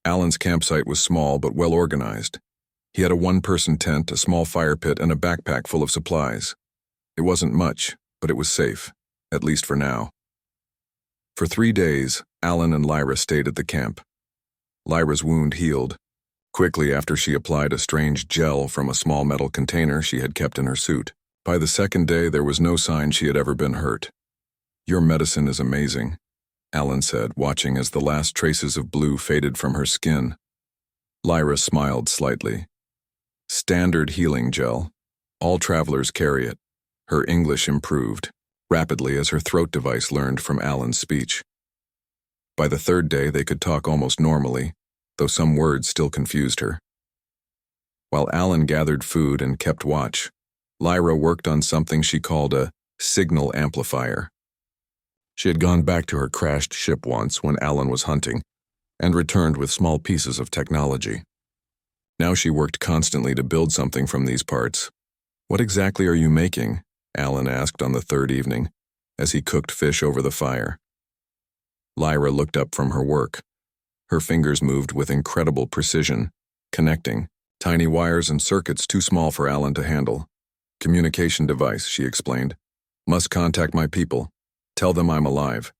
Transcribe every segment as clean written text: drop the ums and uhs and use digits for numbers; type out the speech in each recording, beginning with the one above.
Alan's campsite was small but well organized. He had a one-person tent, a small fire pit, and a backpack full of supplies. It wasn't much, but it was safe, at least for now. For 3 days, Alan and Lyra stayed at the camp. Lyra's wound healed quickly after she applied a strange gel from a small metal container she had kept in her suit. By the second day, there was no sign she had ever been hurt. "Your medicine is amazing," Alan said, watching as the last traces of blue faded from her skin. Lyra smiled slightly. "Standard healing gel. All travelers carry it." Her English improved rapidly as her throat device learned from Alan's speech. By the third day, they could talk almost normally, though some words still confused her. While Alan gathered food and kept watch, Lyra worked on something she called a signal amplifier. She had gone back to her crashed ship once when Alan was hunting, and returned with small pieces of technology. Now she worked constantly to build something from these parts. "What exactly are you making?" Alan asked on the third evening, as he cooked fish over the fire. Lyra looked up from her work. Her fingers moved with incredible precision, connecting tiny wires and circuits too small for Alan to handle. "Communication device," she explained. "Must contact my people. Tell them I'm alive."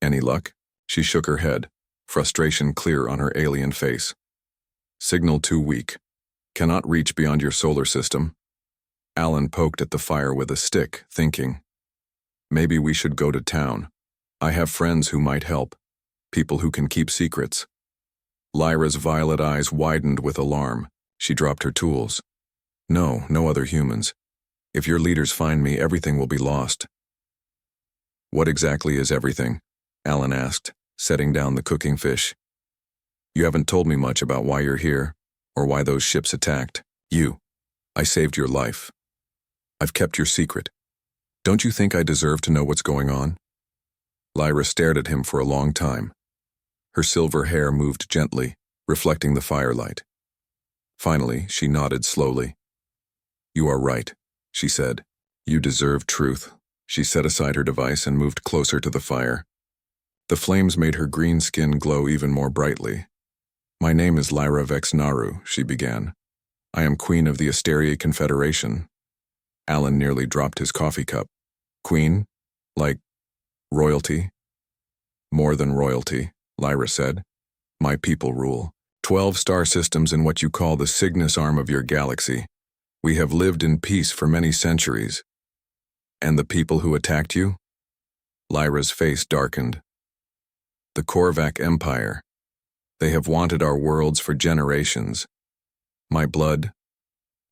"Any luck?" She shook her head, frustration clear on her alien face. "Signal too weak. Cannot reach beyond your solar system." Alan poked at the fire with a stick, thinking, "Maybe we should go to town. I have friends who might help, people who can keep secrets." Lyra's violet eyes widened with alarm. She dropped her tools. No other humans. If your leaders find me, everything will be lost." "What exactly is everything?" Alan asked, setting down the cooking fish. "You haven't told me much about why you're here, or why those ships attacked. I saved your life. I've kept your secret. Don't you think I deserve to know what's going on?" Lyra stared at him for a long time. Her silver hair moved gently, reflecting the firelight. Finally, she nodded slowly. "You are right," she said. "You deserve truth." She set aside her device and moved closer to the fire. The flames made her green skin glow even more brightly. "My name is Lyra Vexnaru," she began. "I am Queen of the Asteria Confederation." Alan nearly dropped his coffee cup. "Queen? Like royalty?" "More than royalty," Lyra said. "My people rule 12 star systems in what you call the Cygnus arm of your galaxy. We have lived in peace for many centuries." "And the people who attacked you?" Lyra's face darkened. "The Korvac Empire. They have wanted our worlds for generations. My blood,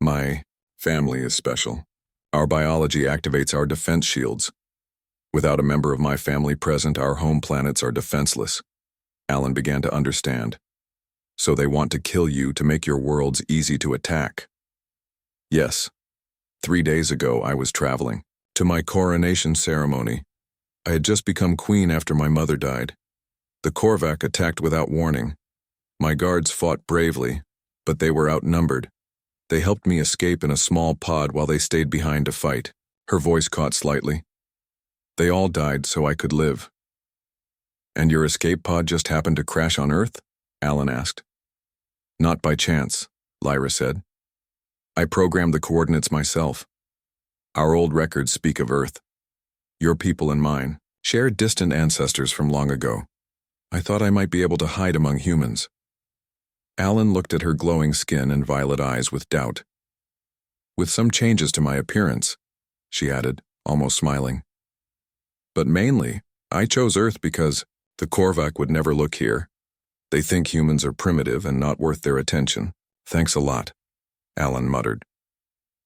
my family is special. Our biology activates our defense shields. Without a member of my family present, our home planets are defenseless." Alan began to understand. "So they want to kill you to make your worlds easy to attack." "Yes. 3 days ago, I was traveling to my coronation ceremony. I had just become queen after my mother died. The Korvac attacked without warning. My guards fought bravely, but they were outnumbered. They helped me escape in a small pod while they stayed behind to fight." Her voice caught slightly. "They all died so I could live." "And your escape pod just happened to crash on Earth?" Alan asked. "Not by chance," Lyra said. "I programmed the coordinates myself. Our old records speak of Earth. Your people and mine shared distant ancestors from long ago. I thought I might be able to hide among humans." Alan looked at her glowing skin and violet eyes with doubt. "With some changes to my appearance," she added, almost smiling. "But mainly, I chose Earth because the Korvac would never look here. They think humans are primitive and not worth their attention." "Thanks a lot," Alan muttered.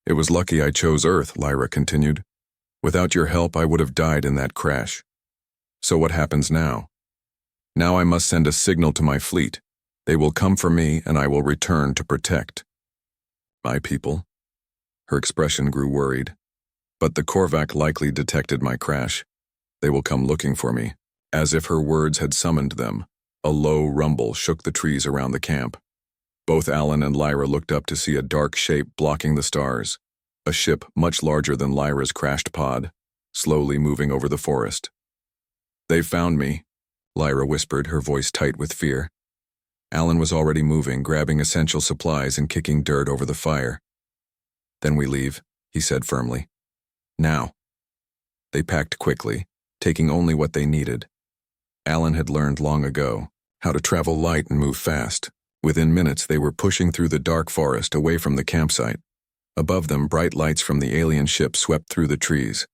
"It was lucky I chose Earth," Lyra continued. "Without your help, I would have died in that crash." "So what happens now?" "Now I must send a signal to my fleet. They will come for me, and I will return to protect." "My people?" Her expression grew worried. "But the Korvac likely detected my crash. They will come looking for me." As if her words had summoned them, a low rumble shook the trees around the camp. Both Alan and Lyra looked up to see a dark shape blocking the stars, a ship much larger than Lyra's crashed pod, slowly moving over the forest. "They found me," Lyra whispered, her voice tight with fear. Alan was already moving, grabbing essential supplies and kicking dirt over the fire. "Then we leave," he said firmly. "Now." They packed quickly, taking only what they needed. Alan had learned long ago how to travel light and move fast. Within minutes, they were pushing through the dark forest away from the campsite. Above them, bright lights from the alien ship swept through the trees.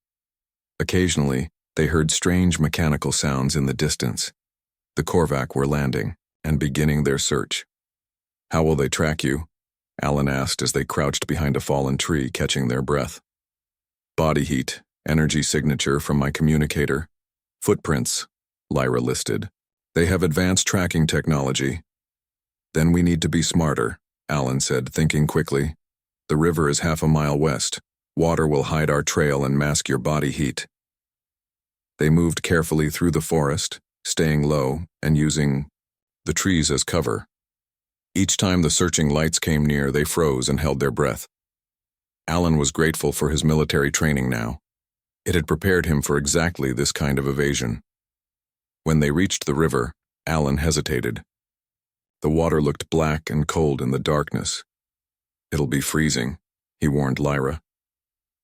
Occasionally, they heard strange mechanical sounds in the distance. The Korvac were landing and beginning their search. "How will they track you?" Alan asked as they crouched behind a fallen tree, catching their breath. "Body heat, energy signature from my communicator. Footprints," Lyra listed. "They have advanced tracking technology." "Then we need to be smarter," Alan said, thinking quickly. "The river is half a mile west. Water will hide our trail and mask your body heat." They moved carefully through the forest, staying low and using the trees as cover. Each time the searching lights came near, they froze and held their breath. Alan was grateful for his military training now. It had prepared him for exactly this kind of evasion. When they reached the river, Alan hesitated. The water looked black and cold in the darkness. "It'll be freezing," he warned Lyra.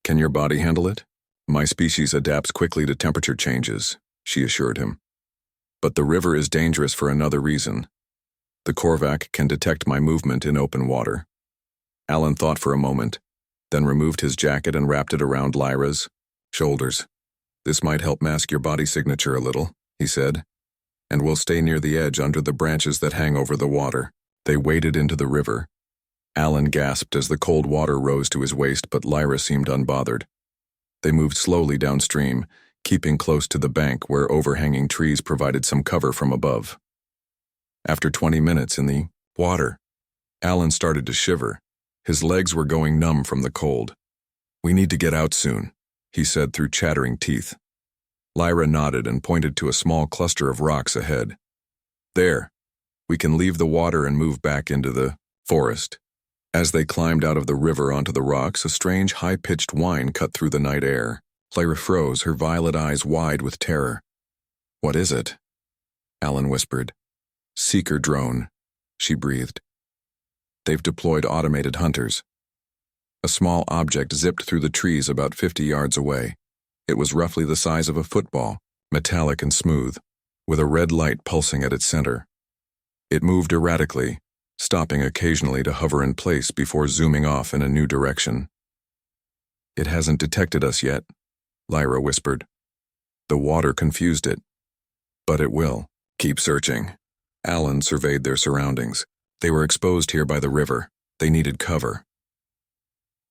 "Can your body handle it?" "My species adapts quickly to temperature changes," she assured him. "But the river is dangerous for another reason. The Korvac can detect my movement in open water." Alan thought for a moment, then removed his jacket and wrapped it around Lyra's shoulders. "This might help mask your body signature a little," he said, "and we'll stay near the edge under the branches that hang over the water." They waded into the river. Alan gasped as the cold water rose to his waist, but Lyra seemed unbothered. They moved slowly downstream, keeping close to the bank where overhanging trees provided some cover from above. After 20 minutes in the water, Alan started to shiver. His legs were going numb from the cold. "We need to get out soon," he said through chattering teeth. Lyra nodded and pointed to a small cluster of rocks ahead. "There. We can leave the water and move back into the forest." As they climbed out of the river onto the rocks, a strange high-pitched whine cut through the night air. Lyra froze, her violet eyes wide with terror. "What is it?" Alan whispered. "Seeker drone," she breathed. "They've deployed automated hunters." A small object zipped through the trees about 50 yards away. It was roughly the size of a football, metallic and smooth, with a red light pulsing at its center. It moved erratically, stopping occasionally to hover in place before zooming off in a new direction. "It hasn't detected us yet," Lyra whispered. "The water confused it. But it will. Keep searching." Alan surveyed their surroundings. They were exposed here by the river. They needed cover.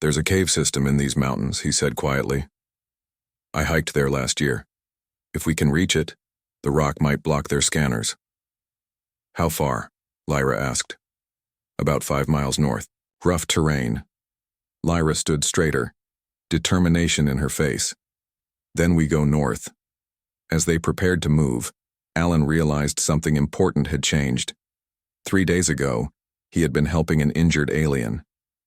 "There's a cave system in these mountains," he said quietly. "I hiked there last year. If we can reach it, the rock might block their scanners." "How far?" Lyra asked. "About 5 miles north. Rough terrain." Lyra stood straighter, determination in her face. "Then we go north." As they prepared to move, Alan realized something important had changed. 3 days ago, he had been helping an injured alien.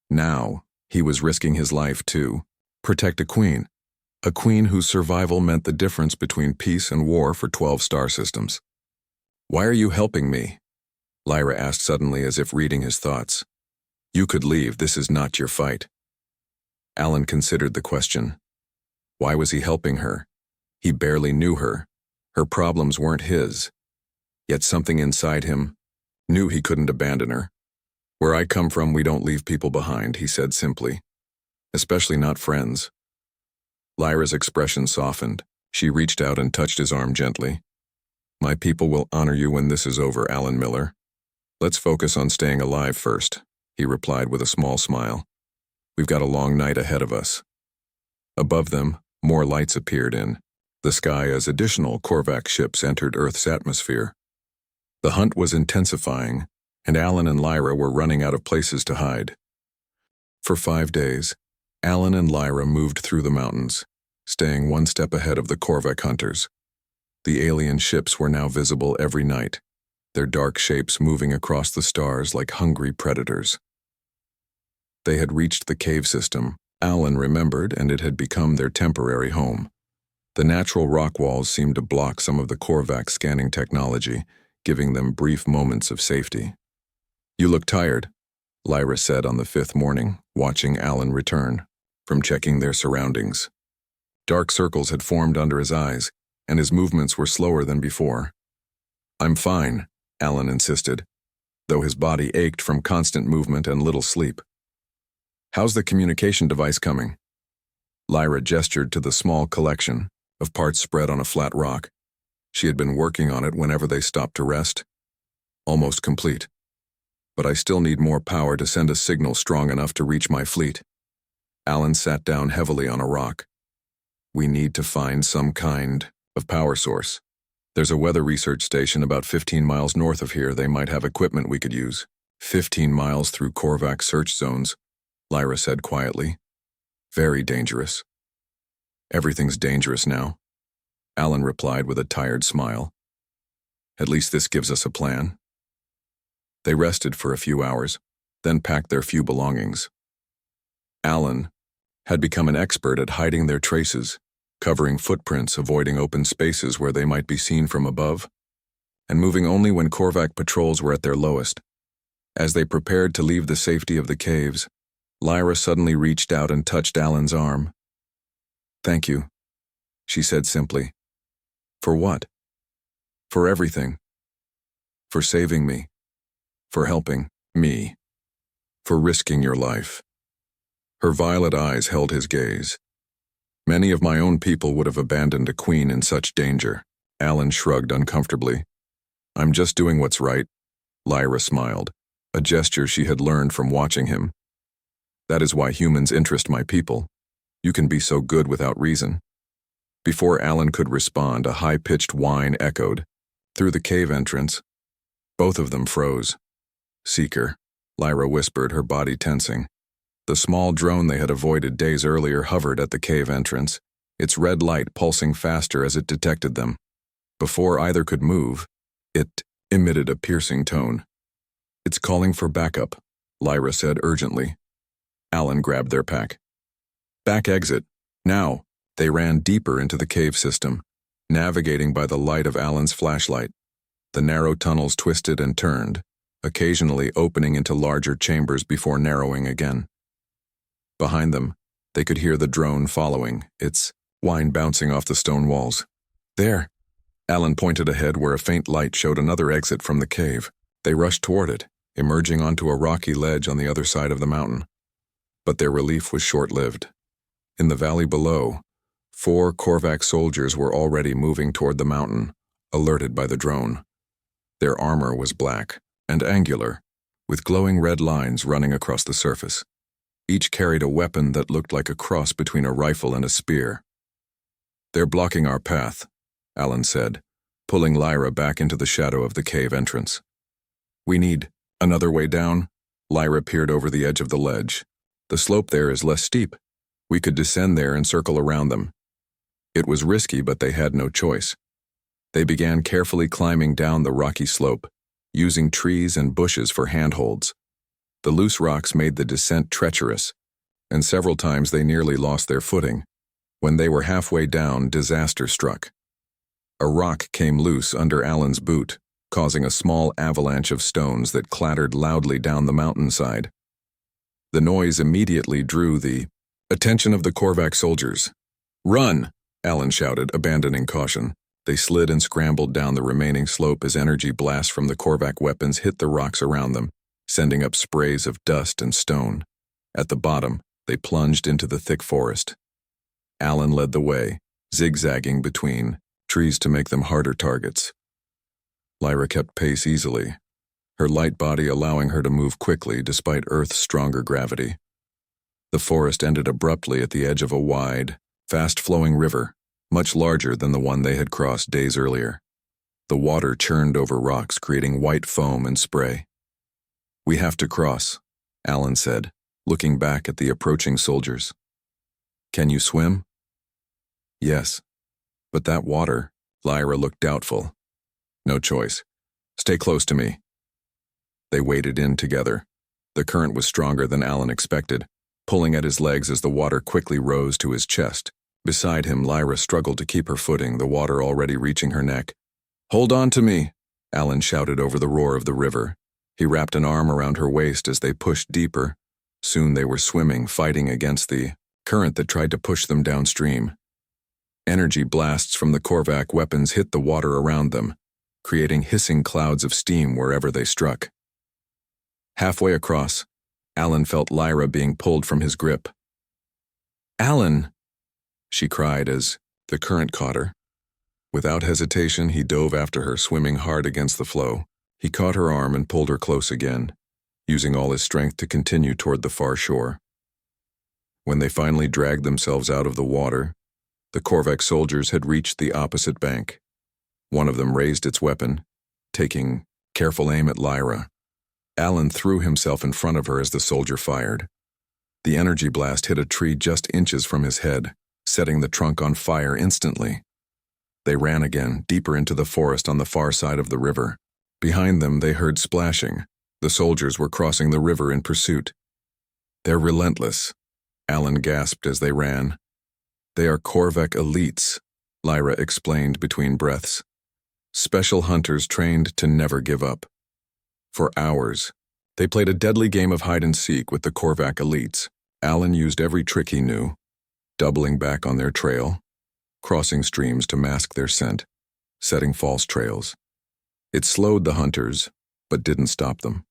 Now, he was risking his life to protect a queen whose survival meant the difference between peace and war for 12 star systems. "Why are you helping me?" Lyra asked suddenly, as if reading his thoughts. "You could leave. This is not your fight." Alan considered the question. Why was he helping her? He barely knew her. Her problems weren't his. Yet something inside him knew he couldn't abandon her. "Where I come from, we don't leave people behind," he said simply. "Especially not friends." Lyra's expression softened. She reached out and touched his arm gently. "My people will honor you when this is over, Alan Miller. Let's focus on staying alive first," he replied with a small smile. "We've got a long night ahead of us." Above them, more lights appeared in the sky as additional Korvac ships entered Earth's atmosphere. The hunt was intensifying, and Alan and Lyra were running out of places to hide. For 5 days, Alan and Lyra moved through the mountains, staying one step ahead of the Korvac hunters. The alien ships were now visible every night, their dark shapes moving across the stars like hungry predators. They had reached the cave system, Alan remembered, and it had become their temporary home. The natural rock walls seemed to block some of the Korvac scanning technology, giving them brief moments of safety. You look tired, Lyra said on the fifth morning, watching Alan return from checking their surroundings. Dark circles had formed under his eyes, and his movements were slower than before. I'm fine, Alan insisted, though his body ached from constant movement and little sleep. How's the communication device coming? Lyra gestured to the small collection of parts spread on a flat rock. She had been working on it whenever they stopped to rest. Almost complete. But I still need more power to send a signal strong enough to reach my fleet. Alan sat down heavily on a rock. We need to find some kind of power source. There's a weather research station about 15 miles north of here. They might have equipment we could use. 15 miles through Korvac search zones, Lyra said quietly. Very dangerous. Everything's dangerous now, Alan replied with a tired smile. At least this gives us a plan. They rested for a few hours, then packed their few belongings. Alan had become an expert at hiding their traces, covering footprints, avoiding open spaces where they might be seen from above, and moving only when Korvac patrols were at their lowest. As they prepared to leave the safety of the caves, Lyra suddenly reached out and touched Alan's arm. Thank you, she said simply. For what? For everything. For saving me. For helping me. For risking your life. Her violet eyes held his gaze. Many of my own people would have abandoned a queen in such danger. Alan shrugged uncomfortably. I'm just doing what's right, Lyra smiled, a gesture she had learned from watching him. That is why humans interest my people. You can be so good without reason. Before Alan could respond, a high-pitched whine echoed through the cave entrance. Both of them froze. Seeker, Lyra whispered, her body tensing. The small drone they had avoided days earlier hovered at the cave entrance, its red light pulsing faster as it detected them. Before either could move, it emitted a piercing tone. It's calling for backup, Lyra said urgently. Alan grabbed their pack. Back exit, now. They ran deeper into the cave system, navigating by the light of Alan's flashlight. The narrow tunnels twisted and turned, occasionally opening into larger chambers before narrowing again. Behind them, they could hear the drone following, its whine bouncing off the stone walls. There! Alan pointed ahead where a faint light showed another exit from the cave. They rushed toward it, emerging onto a rocky ledge on the other side of the mountain. But their relief was short-lived. In the valley below, 4 Korvac soldiers were already moving toward the mountain, alerted by the drone. Their armor was black and angular, with glowing red lines running across the surface. Each carried a weapon that looked like a cross between a rifle and a spear. They're blocking our path, Alan said, pulling Lyra back into the shadow of the cave entrance. We need another way down. Lyra peered over the edge of the ledge. The slope there is less steep. We could descend there and circle around them. It was risky, but they had no choice. They began carefully climbing down the rocky slope, using trees and bushes for handholds. The loose rocks made the descent treacherous, and several times they nearly lost their footing. When they were halfway down, disaster struck. A rock came loose under Alan's boot, causing a small avalanche of stones that clattered loudly down the mountainside. The noise immediately drew the attention of the Korvac soldiers. Run! Alan shouted, abandoning caution. They slid and scrambled down the remaining slope as energy blasts from the Korvac weapons hit the rocks around them, sending up sprays of dust and stone. At the bottom, they plunged into the thick forest. Alan led the way, zigzagging between trees to make them harder targets. Lyra kept pace easily, her light body allowing her to move quickly despite Earth's stronger gravity. The forest ended abruptly at the edge of a wide, fast-flowing river, much larger than the one they had crossed days earlier. The water churned over rocks, creating white foam and spray. We have to cross, Alan said, looking back at the approaching soldiers. Can you swim? Yes. But that water, Lyra looked doubtful. No choice. Stay close to me. They waded in together. The current was stronger than Alan expected, pulling at his legs as the water quickly rose to his chest. Beside him, Lyra struggled to keep her footing, the water already reaching her neck. Hold on to me, Alan shouted over the roar of the river, He wrapped an arm around her waist as they pushed deeper. Soon they were swimming, fighting against the current that tried to push them downstream. Energy blasts from the Korvac weapons hit the water around them, creating hissing clouds of steam wherever they struck. Halfway across, Alan felt Lyra being pulled from his grip. "Alan!" she cried as the current caught her. Without hesitation, he dove after her, swimming hard against the flow. He caught her arm and pulled her close again, using all his strength to continue toward the far shore. When they finally dragged themselves out of the water, the Korvac soldiers had reached the opposite bank. One of them raised its weapon, taking careful aim at Lyra. Alan threw himself in front of her as the soldier fired. The energy blast hit a tree just inches from his head, setting the trunk on fire instantly. They ran again, deeper into the forest on the far side of the river. Behind them, they heard splashing. The soldiers were crossing the river in pursuit. "They're relentless," Alan gasped as they ran. "They are Korvac elites," Lyra explained between breaths. "Special hunters trained to never give up." For hours, they played a deadly game of hide-and-seek with the Korvac elites. Alan used every trick he knew, doubling back on their trail, crossing streams to mask their scent, setting false trails. It slowed the hunters, but didn't stop them.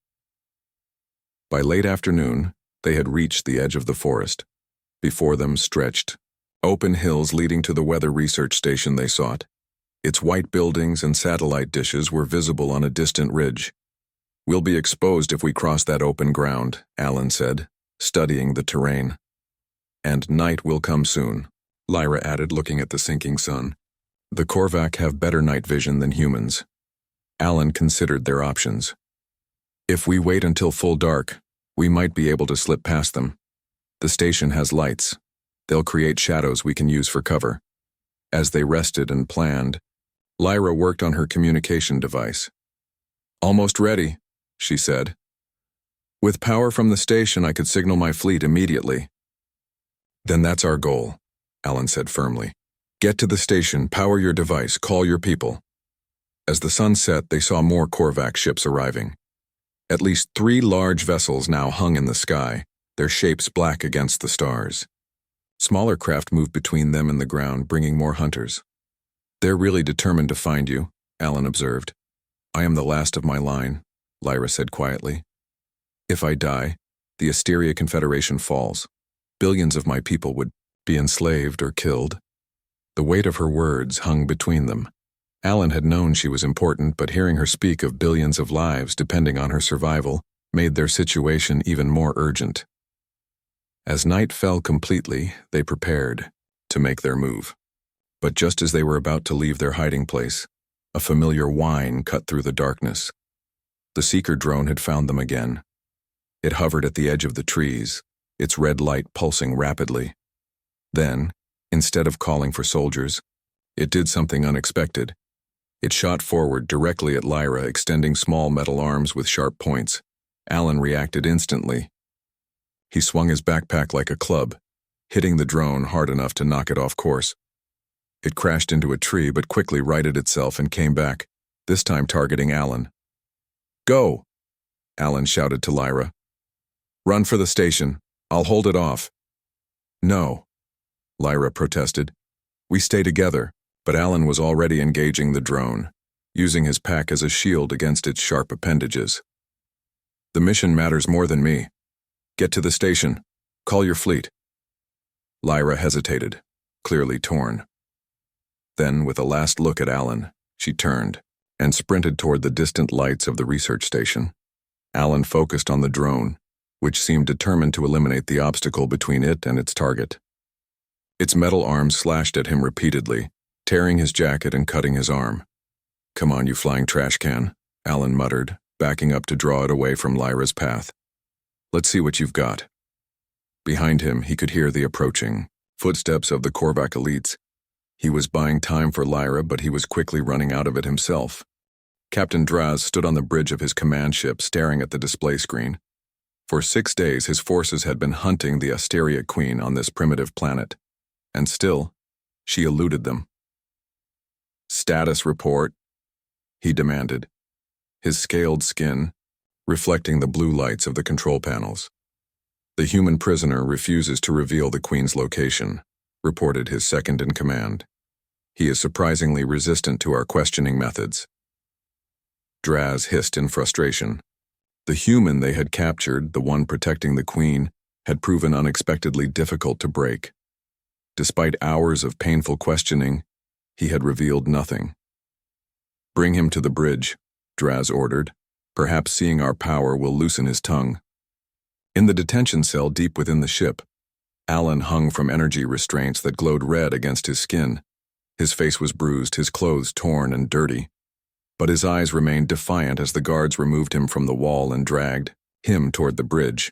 By late afternoon, they had reached the edge of the forest. Before them stretched open hills leading to the weather research station they sought. Its white buildings and satellite dishes were visible on a distant ridge. "We'll be exposed if we cross that open ground," Alan said, studying the terrain. "And night will come soon," Lyra added, looking at the sinking sun. "The Korvac have better night vision than humans." Alan considered their options. "If we wait until full dark, we might be able to slip past them. The station has lights. They'll create shadows we can use for cover." As they rested and planned, Lyra worked on her communication device. "Almost ready," she said. "With power from the station, I could signal my fleet immediately." "Then that's our goal," Alan said firmly. "Get to the station, power your device, call your people." As the sun set, they saw more Korvac ships arriving. At least 3 large vessels now hung in the sky, their shapes black against the stars. Smaller craft moved between them and the ground, bringing more hunters. "They're really determined to find you," Alan observed. "I am the last of my line," Lyra said quietly. "If I die, the Asteria Confederation falls. Billions of my people would be enslaved or killed." The weight of her words hung between them. Alan had known she was important, but hearing her speak of billions of lives depending on her survival made their situation even more urgent. As night fell completely, they prepared to make their move. But just as they were about to leave their hiding place, a familiar whine cut through the darkness. The seeker drone had found them again. It hovered at the edge of the trees, its red light pulsing rapidly. Then, instead of calling for soldiers, it did something unexpected. It shot forward directly at Lyra, extending small metal arms with sharp points. Alan reacted instantly. He swung his backpack like a club, hitting the drone hard enough to knock it off course. It crashed into a tree but quickly righted itself and came back, this time targeting Alan. "Go!" Alan shouted to Lyra. "Run for the station. I'll hold it off." "No," Lyra protested. "We stay together." But Alan was already engaging the drone, using his pack as a shield against its sharp appendages. "The mission matters more than me. Get to the station. Call your fleet." Lyra hesitated, clearly torn. Then, with a last look at Alan, she turned and sprinted toward the distant lights of the research station. Alan focused on the drone, which seemed determined to eliminate the obstacle between it and its target. Its metal arms slashed at him repeatedly, tearing his jacket and cutting his arm. "Come on, you flying trash can," Alan muttered, backing up to draw it away from Lyra's path. "Let's see what you've got." Behind him, he could hear the approaching footsteps of the Korvac elites. He was buying time for Lyra, but he was quickly running out of it himself. Captain Draz stood on the bridge of his command ship, staring at the display screen. For 6 days, his forces had been hunting the Asteria Queen on this primitive planet, and still, she eluded them. "Status report," he demanded. His scaled skin, reflecting the blue lights of the control panels. The human prisoner refuses to reveal the Queen's location, reported his second-in-command. He is surprisingly resistant to our questioning methods. Draz hissed in frustration. The human they had captured, the one protecting the Queen, had proven unexpectedly difficult to break. Despite hours of painful questioning, he had revealed nothing. "Bring him to the bridge," Draz ordered. "Perhaps seeing our power will loosen his tongue." In the detention cell deep within the ship, Alan hung from energy restraints that glowed red against his skin. His face was bruised, his clothes torn and dirty. But his eyes remained defiant as the guards removed him from the wall and dragged him toward the bridge.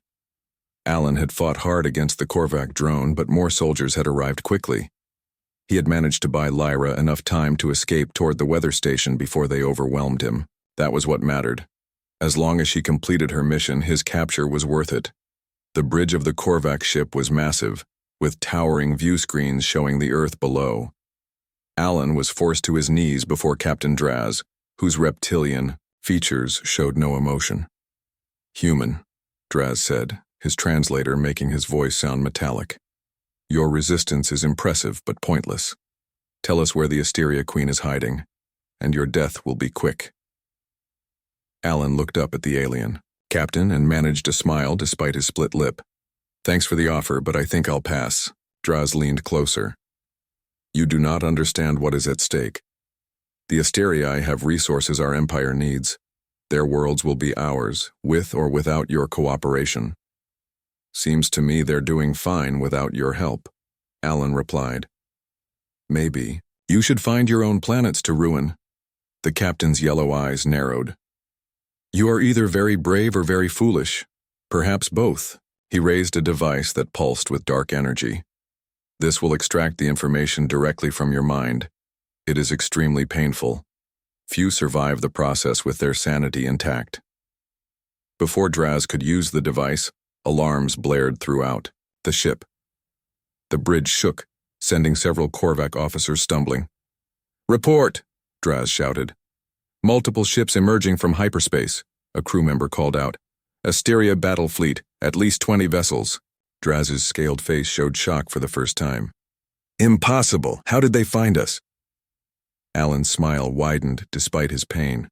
Alan had fought hard against the Korvac drone, but more soldiers had arrived quickly. He had managed to buy Lyra enough time to escape toward the weather station before they overwhelmed him. That was what mattered. As long as she completed her mission, his capture was worth it. The bridge of the Korvac ship was massive, with towering view screens showing the Earth below. Alan was forced to his knees before Captain Draz, whose reptilian features showed no emotion. "Human," Draz said, his translator making his voice sound metallic. "Your resistance is impressive but pointless. Tell us where the Asteria Queen is hiding, and your death will be quick." Alan looked up at the alien, Captain, and managed to smile despite his split lip. "Thanks for the offer, but I think I'll pass." Draz leaned closer. "You do not understand what is at stake. The Asterii have resources our empire needs. Their worlds will be ours, with or without your cooperation." "Seems to me they're doing fine without your help," Alan replied. "Maybe. You should find your own planets to ruin." The captain's yellow eyes narrowed. "You are either very brave or very foolish. Perhaps both." He raised a device that pulsed with dark energy. "This will extract the information directly from your mind. It is extremely painful. Few survive the process with their sanity intact." Before Draz could use the device, alarms blared throughout the ship. The bridge shook, sending several Korvac officers stumbling. "Report!" Draz shouted. "Multiple ships emerging from hyperspace," a crew member called out. "Asteria battle fleet, at least 20 vessels." Draz's scaled face showed shock for the first time. "Impossible! How did they find us?" Alan's smile widened despite his pain.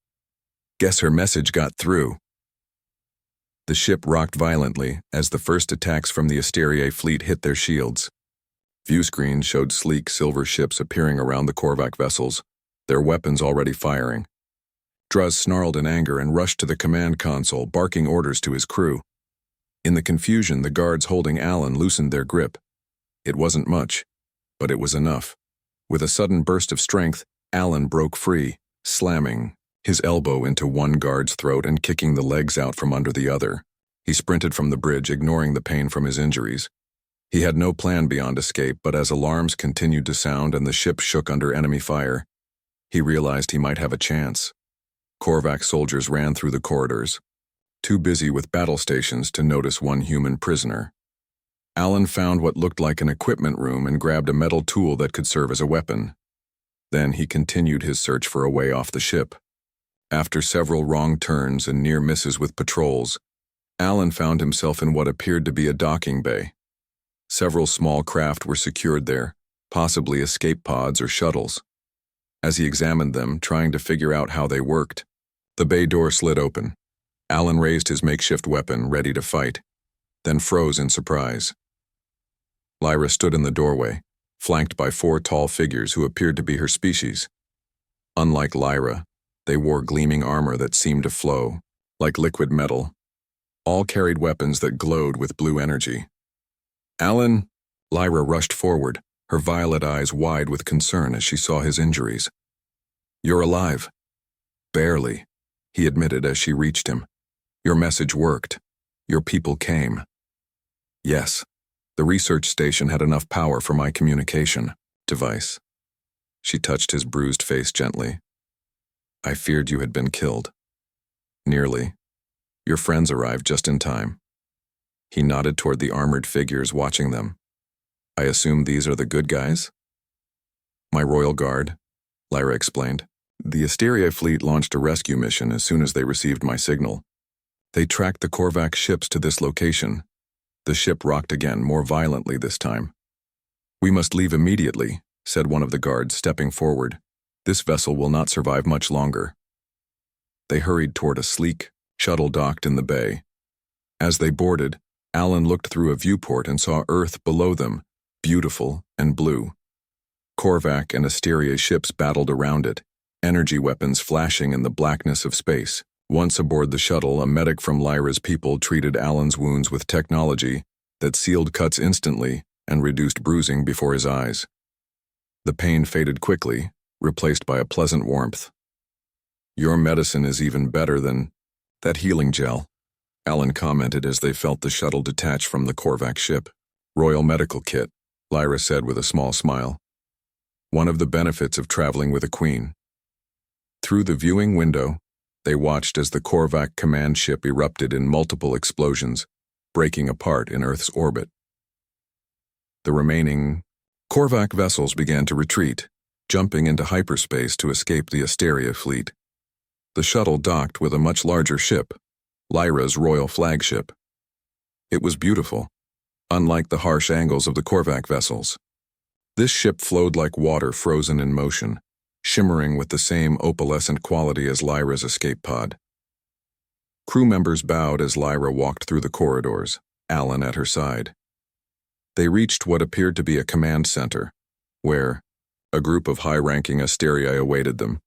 "Guess her message got through." The ship rocked violently as the first attacks from the Asteria fleet hit their shields. View screens showed sleek silver ships appearing around the Korvac vessels, their weapons already firing. Draz snarled in anger and rushed to the command console, barking orders to his crew. In the confusion, the guards holding Alan loosened their grip. It wasn't much, but it was enough. With a sudden burst of strength, Alan broke free, slamming his elbow into one guard's throat and kicking the legs out from under the other. He sprinted from the bridge, ignoring the pain from his injuries. He had no plan beyond escape, but as alarms continued to sound and the ship shook under enemy fire, he realized he might have a chance. Korvac soldiers ran through the corridors, too busy with battle stations to notice one human prisoner. Alan found what looked like an equipment room and grabbed a metal tool that could serve as a weapon. Then he continued his search for a way off the ship. After several wrong turns and near misses with patrols, Alan found himself in what appeared to be a docking bay. Several small craft were secured there, possibly escape pods or shuttles. As he examined them, trying to figure out how they worked, the bay door slid open. Alan raised his makeshift weapon, ready to fight, then froze in surprise. Lyra stood in the doorway, flanked by 4 tall figures who appeared to be her species. Unlike Lyra, they wore gleaming armor that seemed to flow, like liquid metal. All carried weapons that glowed with blue energy. "Alan!" Lyra rushed forward, her violet eyes wide with concern as she saw his injuries. "You're alive." "Barely," he admitted as she reached him. "Your message worked. Your people came." "Yes. The research station had enough power for my communication device." She touched his bruised face gently. "I feared you had been killed." "Nearly. Your friends arrived just in time." He nodded toward the armored figures watching them. "I assume these are the good guys?" "My royal guard," Lyra explained. "The Asteria fleet launched a rescue mission as soon as they received my signal. They tracked the Korvac ships to this location. The ship rocked again, more violently this time. "We must leave immediately," said one of the guards, stepping forward. "This vessel will not survive much longer." They hurried toward a sleek shuttle docked in the bay. As they boarded, Alan looked through a viewport and saw Earth below them, beautiful and blue. Korvac and Asteria ships battled around it, energy weapons flashing in the blackness of space. Once aboard the shuttle, a medic from Lyra's people treated Alan's wounds with technology that sealed cuts instantly and reduced bruising before his eyes. The pain faded quickly, replaced by a pleasant warmth. "Your medicine is even better than that healing gel," Alan commented as they felt the shuttle detach from the Korvac ship. "Royal Medical Kit," Lyra said with a small smile. "One of the benefits of traveling with a queen." Through the viewing window, they watched as the Korvac command ship erupted in multiple explosions, breaking apart in Earth's orbit. The remaining Korvac vessels began to retreat, jumping into hyperspace to escape the Asteria fleet. The shuttle docked with a much larger ship, Lyra's royal flagship. It was beautiful, unlike the harsh angles of the Korvac vessels. This ship flowed like water frozen in motion, shimmering with the same opalescent quality as Lyra's escape pod. Crew members bowed as Lyra walked through the corridors, Alan at her side. They reached what appeared to be a command center, where a group of high-ranking Asterii awaited them.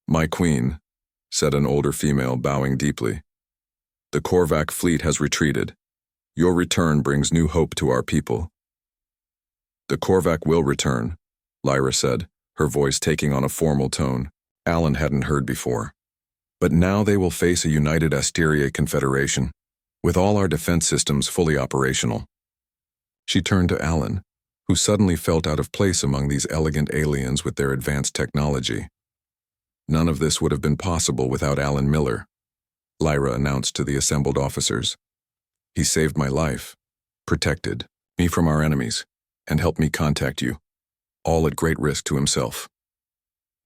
"My queen," said an older female, bowing deeply. "The Korvac fleet has retreated. Your return brings new hope to our people." "The Korvac will return," Lyra said, her voice taking on a formal tone Alan hadn't heard before. "But now they will face a united Asteria confederation, with all our defense systems fully operational." She turned to Alan, who suddenly felt out of place among these elegant aliens with their advanced technology. "None of this would have been possible without Alan Miller," Lyra announced to the assembled officers. "He saved my life, protected me from our enemies, and helped me contact you, all at great risk to himself."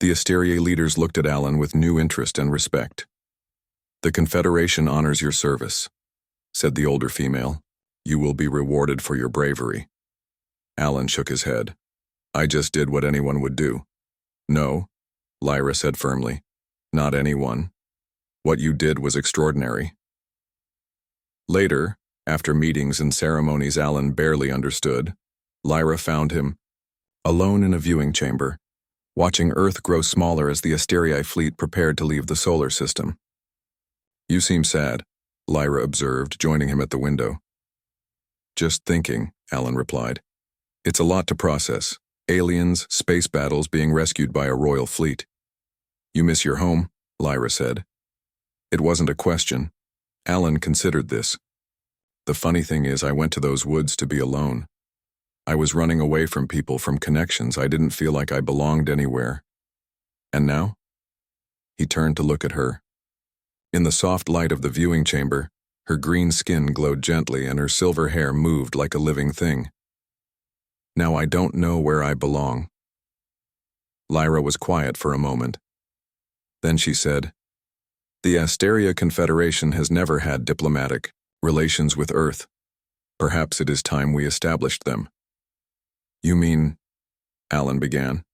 The Asteria leaders looked at Alan with new interest and respect. "The Confederation honors your service," said the older female. "You will be rewarded for your bravery." Alan shook his head. "I just did what anyone would do." "No," Lyra said firmly. "Not anyone. What you did was extraordinary." Later, after meetings and ceremonies Alan barely understood, Lyra found him alone in a viewing chamber, watching Earth grow smaller as the Asterii fleet prepared to leave the solar system. "You seem sad," Lyra observed, joining him at the window. "Just thinking," Alan replied. "It's a lot to process. Aliens, space battles, being rescued by a royal fleet." "You miss your home?" Lyra said. It wasn't a question. Alan considered this. "The funny thing is, I went to those woods to be alone. I was running away from people, from connections. I didn't feel like I belonged anywhere. And now?" He turned to look at her. In the soft light of the viewing chamber, her green skin glowed gently and her silver hair moved like a living thing. "Now I don't know where I belong." Lyra was quiet for a moment. Then she said, "The Asteria Confederation has never had diplomatic relations with Earth. Perhaps it is time we established them." "You mean?" Alan began.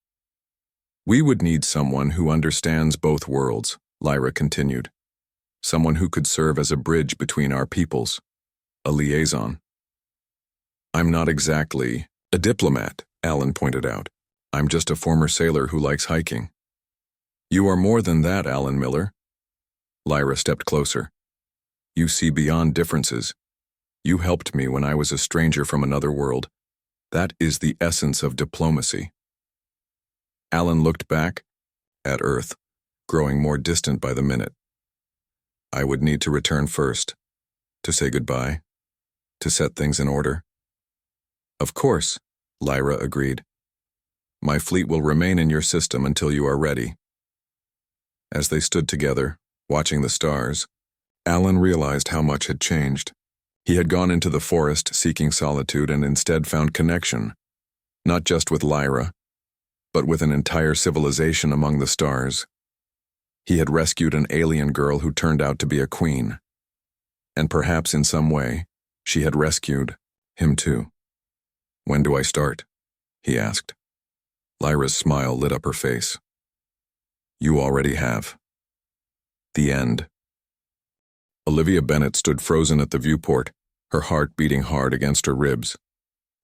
"We would need someone who understands both worlds," Lyra continued. "Someone who could serve as a bridge between our peoples, a liaison." "I'm not exactly a diplomat," Alan pointed out. "I'm just a former sailor who likes hiking." "You are more than that, Alan Miller." Lyra stepped closer. "You see beyond differences. You helped me when I was a stranger from another world. That is the essence of diplomacy." Alan looked back at Earth, growing more distant by the minute. "I would need to return first, to say goodbye, to set things in order." "Of course," Lyra agreed. "My fleet will remain in your system until you are ready." As they stood together, watching the stars, Alan realized how much had changed. He had gone into the forest seeking solitude and instead found connection, not just with Lyra, but with an entire civilization among the stars. He had rescued an alien girl who turned out to be a queen. and perhaps in some way, she had rescued him too. "When do I start?" he asked. Lyra's smile lit up her face. "You already have." The end. Olivia Bennett stood frozen at the viewport, her heart beating hard against her ribs.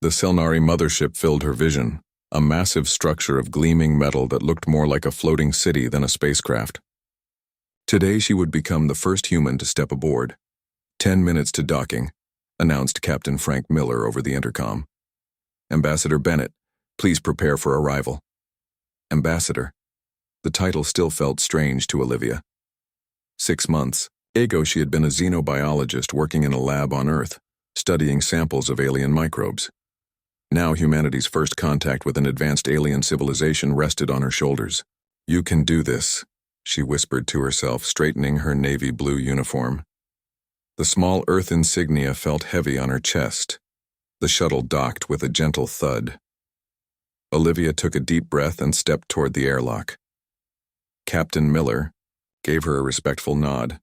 The Selnari mothership filled her vision, a massive structure of gleaming metal that looked more like a floating city than a spacecraft. Today she would become the first human to step aboard. 10 minutes to docking, announced Captain Frank Miller over the intercom. "Ambassador Bennett, please prepare for arrival." Ambassador. The title still felt strange to Olivia. 6 months ago she had been a xenobiologist working in a lab on Earth, studying samples of alien microbes. Now humanity's first contact with an advanced alien civilization rested on her shoulders. "You can do this," she whispered to herself, straightening her navy blue uniform. The small Earth insignia felt heavy on her chest. The shuttle docked with a gentle thud. Olivia took a deep breath and stepped toward the airlock. Captain Miller gave her a respectful nod.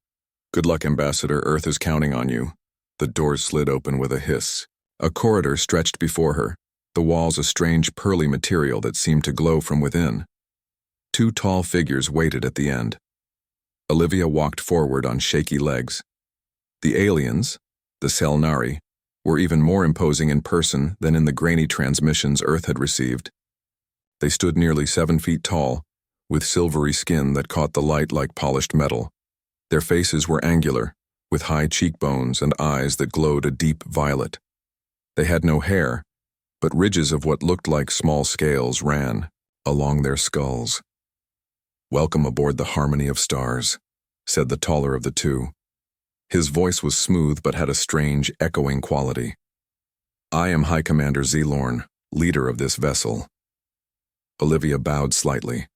"Good luck, Ambassador. Earth is counting on you." The doors slid open with a hiss. A corridor stretched before her, the walls a strange pearly material that seemed to glow from within. 2 tall figures waited at the end. Olivia walked forward on shaky legs. The aliens, the Selnari, were even more imposing in person than in the grainy transmissions Earth had received. They stood nearly 7 feet tall, with silvery skin that caught the light like polished metal. Their faces were angular, with high cheekbones and eyes that glowed a deep violet. They had no hair, but ridges of what looked like small scales ran along their skulls. "Welcome aboard the Harmony of Stars," said the taller of the two. His voice was smooth but had a strange, echoing quality. "I am High Commander Zelorn, leader of this vessel." Olivia bowed slightly.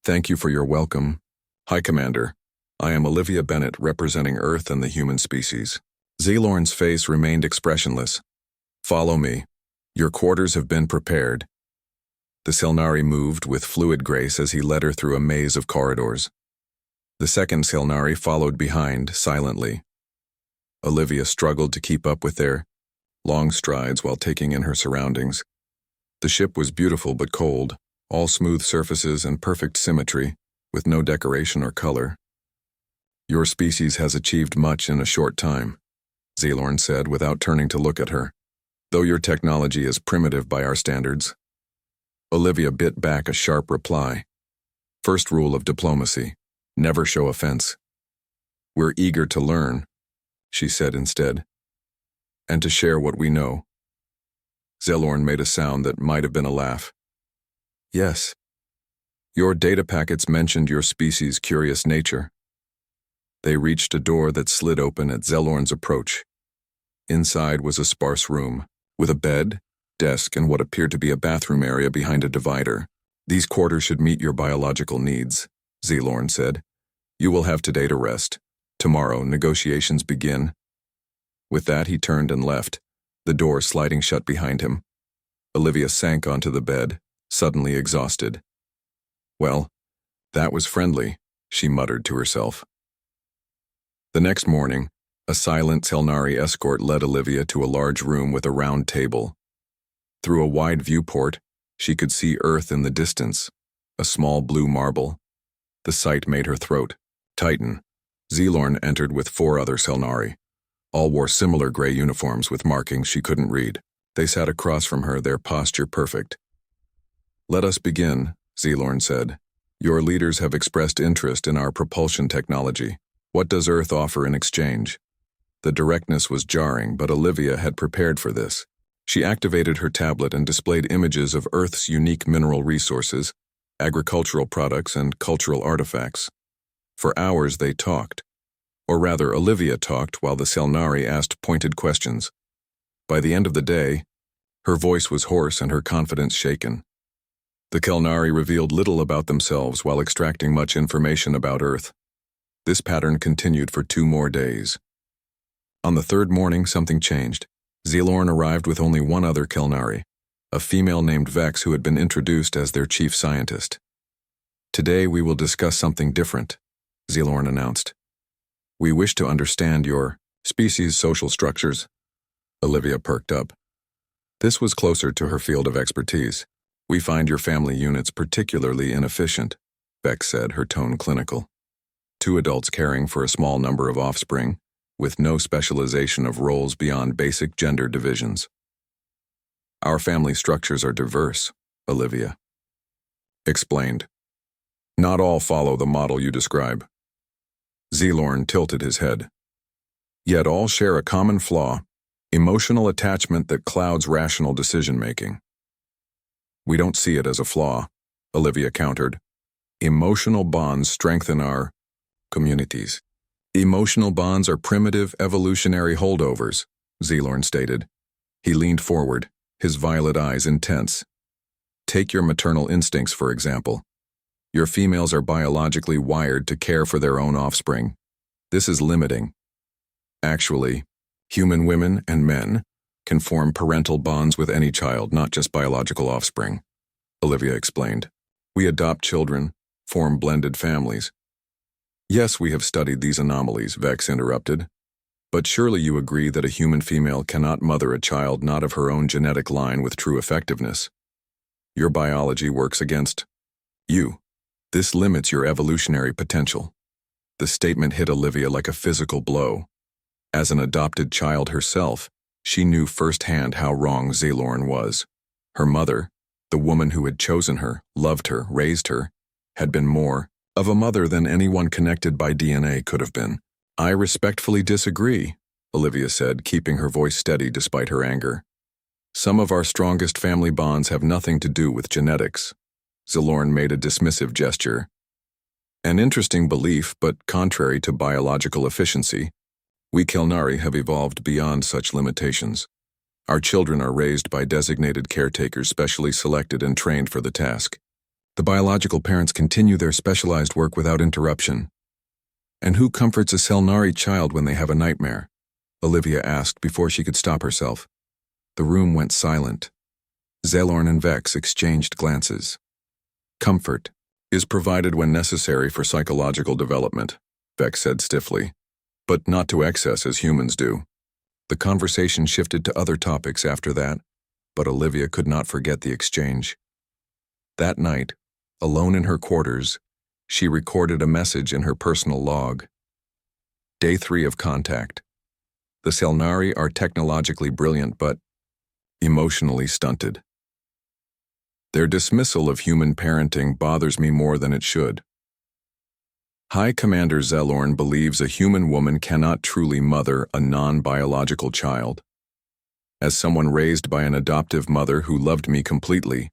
"Thank you for your welcome, High Commander. I am Olivia Bennett, representing Earth and the human species." Zelorn's face remained expressionless. "Follow me. Your quarters have been prepared." The Selnari moved with fluid grace as he led her through a maze of corridors. The second Selnari followed behind, silently. Olivia struggled to keep up with their long strides while taking in her surroundings. The ship was beautiful but cold, all smooth surfaces and perfect symmetry, with no decoration or color. "Your species has achieved much in a short time," Zelorn said without turning to look at her, "though your technology is primitive by our standards." Olivia bit back a sharp reply. "First rule of diplomacy, never show offense." "We're eager to learn," she said instead, "and to share what we know." Zelorn made a sound that might have been a laugh. "Yes. Your data packets mentioned your species' curious nature." They reached a door that slid open at Zelorn's approach. Inside was a sparse room, with a bed, desk, and what appeared to be a bathroom area behind a divider. "These quarters should meet your biological needs," Zelorn said. "You will have today to rest. Tomorrow, negotiations begin." With that, he turned and left, the door sliding shut behind him. Olivia sank onto the bed, suddenly exhausted. "Well, that was friendly," she muttered to herself. The next morning, a silent Selnari escort led Olivia to a large room with a round table. Through a wide viewport, she could see Earth in the distance, a small blue marble. The sight made her throat tighten. Zelorn entered with 4 other Selnari. All wore similar gray uniforms with markings she couldn't read. They sat across from her, their posture perfect. "Let us begin," Zelorn said. "Your leaders have expressed interest in our propulsion technology. What does Earth offer in exchange?" The directness was jarring, but Olivia had prepared for this. She activated her tablet and displayed images of Earth's unique mineral resources, agricultural products, and cultural artifacts. For hours they talked. Or rather, Olivia talked while the Selnari asked pointed questions. By the end of the day, her voice was hoarse and her confidence shaken. The Kelnari revealed little about themselves while extracting much information about Earth. This pattern continued for 2 more days. On the 3rd morning, something changed. Zelorn arrived with only 1 other Kelnari, a female named Vex who had been introduced as their chief scientist. "Today we will discuss something different," Zelorn announced. "We wish to understand your Species social structures. Olivia perked up. This was closer to her field of expertise. We find your family units particularly inefficient, Beck said, her tone clinical. 2 adults caring for a small number of offspring, with no specialization of roles beyond basic gender divisions. Our family structures are diverse, Olivia explained. Not all follow the model you describe. Zelorn tilted his head. Yet all share a common flaw, emotional attachment that clouds rational decision-making. We don't see it as a flaw, Olivia countered. Emotional bonds strengthen our communities. Emotional bonds are primitive evolutionary holdovers, Zelorn stated. He leaned forward, his violet eyes intense. Take your maternal instincts, for example. Your females are biologically wired to care for their own offspring. This is limiting. Actually, human women and men can form parental bonds with any child, not just biological offspring, Olivia explained. We adopt children, form blended families. Yes, we have studied these anomalies, Vex interrupted. But surely you agree that a human female cannot mother a child not of her own genetic line with true effectiveness. Your biology works against you. This limits your evolutionary potential. The statement hit Olivia like a physical blow. As an adopted child herself, she knew firsthand how wrong Zelorn was. Her mother, the woman who had chosen her, loved her, raised her, had been more of a mother than anyone connected by DNA could have been. I respectfully disagree, Olivia said, keeping her voice steady despite her anger. Some of our strongest family bonds have nothing to do with genetics. Zelorn made a dismissive gesture. An interesting belief, but contrary to biological efficiency. We Kelnari have evolved beyond such limitations. Our children are raised by designated caretakers specially selected and trained for the task. The biological parents continue their specialized work without interruption. And who comforts a Selnari child when they have a nightmare? Olivia asked before she could stop herself. The room went silent. Zelorn and Vex exchanged glances. Comfort is provided when necessary for psychological development, Vex said stiffly, but not to excess as humans do. The conversation shifted to other topics after that, but Olivia could not forget the exchange. That night, alone in her quarters, she recorded a message in her personal log. Day 3 of contact. The Selnari are technologically brilliant but emotionally stunted. Their dismissal of human parenting bothers me more than it should. High Commander Zelorn believes a human woman cannot truly mother a non-biological child. As someone raised by an adoptive mother who loved me completely,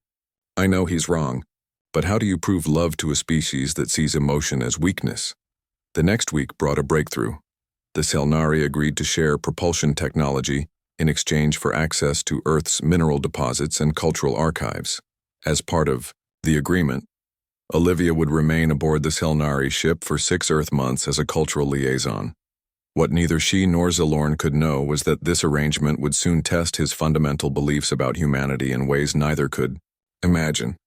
I know he's wrong, but how do you prove love to a species that sees emotion as weakness? The next week brought a breakthrough. The Selnari agreed to share propulsion technology in exchange for access to Earth's mineral deposits and cultural archives. As part of the agreement, Olivia would remain aboard the Selnari ship for 6 Earth months as a cultural liaison. What neither she nor Zelorn could know was that this arrangement would soon test his fundamental beliefs about humanity in ways neither could imagine.